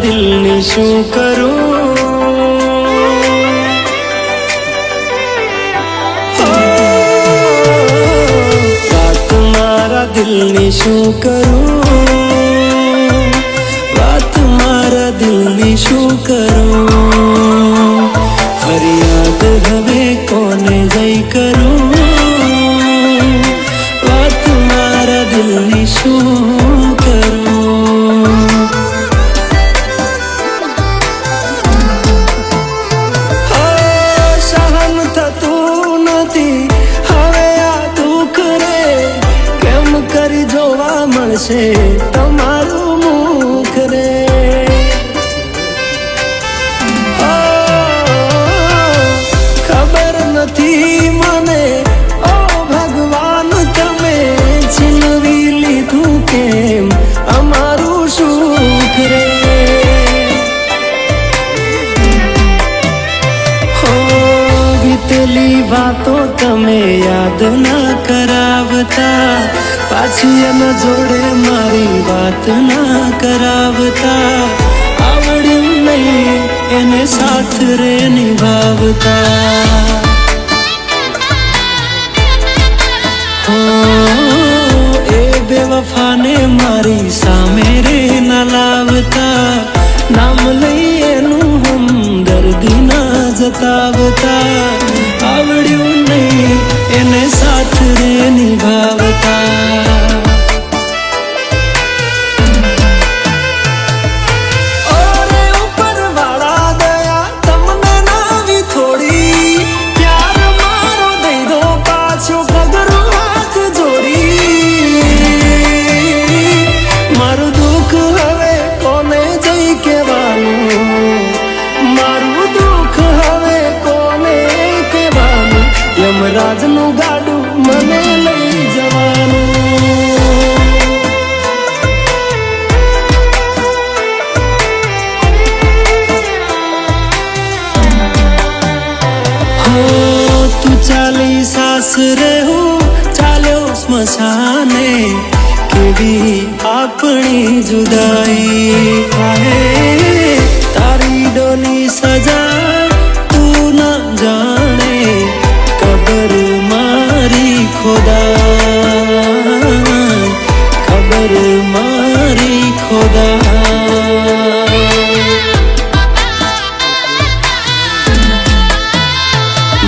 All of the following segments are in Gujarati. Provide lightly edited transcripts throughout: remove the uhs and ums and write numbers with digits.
દિલની શું કરું? વાત મારા દિલની શું કરું? વાત મારા દિલની શું કરું? ફરિયાદ હવે કોને જઈ કરું? વાત મારા દિલની શું કરું? સહન થતું નથી હવે આ દુઃખ રે, કેમ કરી જોવા મળશે તમારું મુખ રે? ખબર નથી મને ઓ ભગવાન, તમે છીનવી લીધું કેમ અમારું સુખ રે? વીતેલી વાતો તમે યાદ ના કરાવતા, પાછી એના જોડે મારી વાત ના કરાવતા, આવડ્યું નહીં એને સાથ રે નિભાવતા. એ બેવફાને મારી સામે રે ના લાવતા, નામ લઈ એનું હમદર્દી ના જતાવતા, આવડ્યું નહીં એને સાથ રે નિભાવતા. યમરાજનું ગાડું મને લઈ જવાનું. હો તું ચાલી સાસરે, હું ચાલ્યો સ્મશાને, કેવી આપણી જુદાઈ થાય. તારી ડોલી સજા તું ના જાણે, ખબર મારી ખોદા, ખબર મારી ખોદા.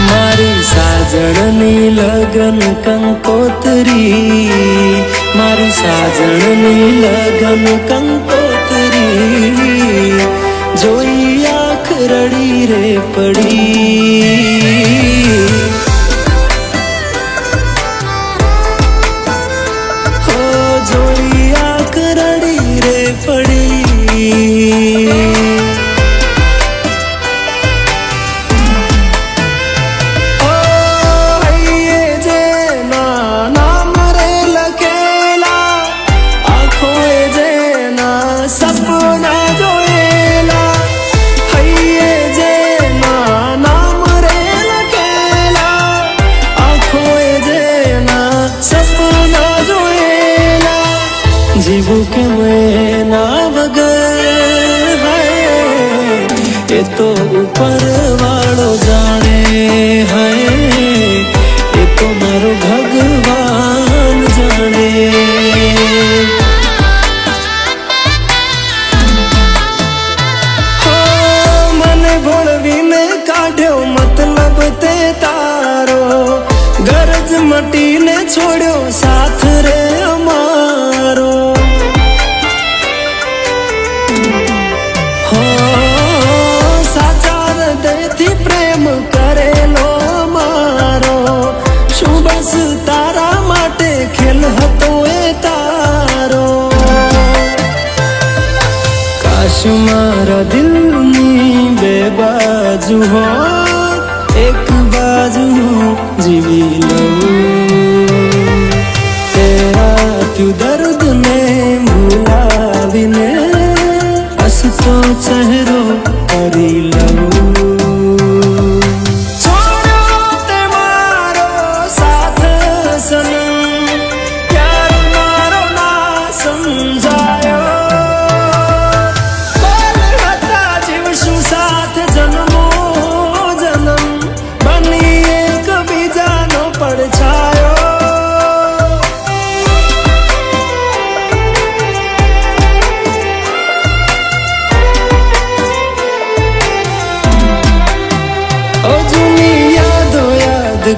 મારી સાજણની લગન કંકોત્રી, મારી સાજણની લગન કંકોત્રી, જોઈ આંખ રડી રે પડી. જીવું કે મેના વગર હૈ, એ તો ઉપર વાળો જાણે હૈ, એ તો મારો ભગવાન જાણે. મને ભોળવીને કાઢ્યો મતલબ તે તારો, ગરજ મટીને છોડ્યો સાથ રે અમારો. સાચા હૃદયથી પ્રેમ કરેલો મારો, શું બસ તારા માટે ખેલ હતો એ તારો? કાશ મારા દિલની બે બાજુ હોત, એક બાજુ જીવી લઉં. તે આપ્યું દર્દને ભૂલાવીને, હસતો ચહેરો કરી લઉં. છોડ્યો તે મારો સાથ સનમ, પ્યાર મારો ના સમજાયો.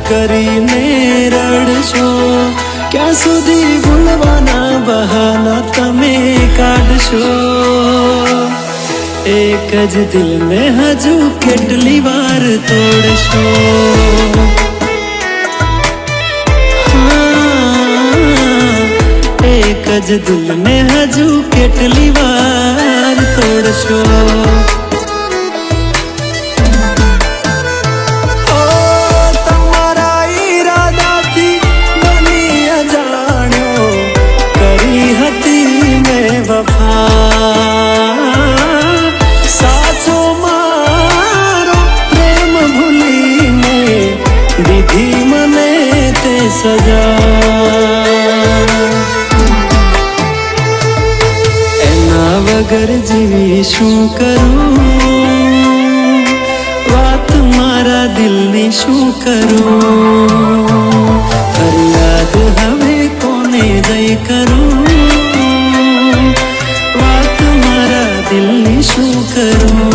કરીને રડશો? ક્યાં સુધી ભૂલવાના બહાના તમે કાઢશો? એક જ દિલને હજુ કેટલી વાર તોડશો? એક જ દિલને હજુ કેટલી વાર તોડશો? તમારા ઈરાદાથી બની અજાણ્યો, કરી હતી મેં વફા. સાચો મારો પ્રેમ ભૂલીને દીધી મને તે સજા. વગર જીવી શું કરું? વાત મારા દિલની શું કરું? ફરિયાદ હવે કોને જઈ કરું? વાત મારા દિલની શું કરું?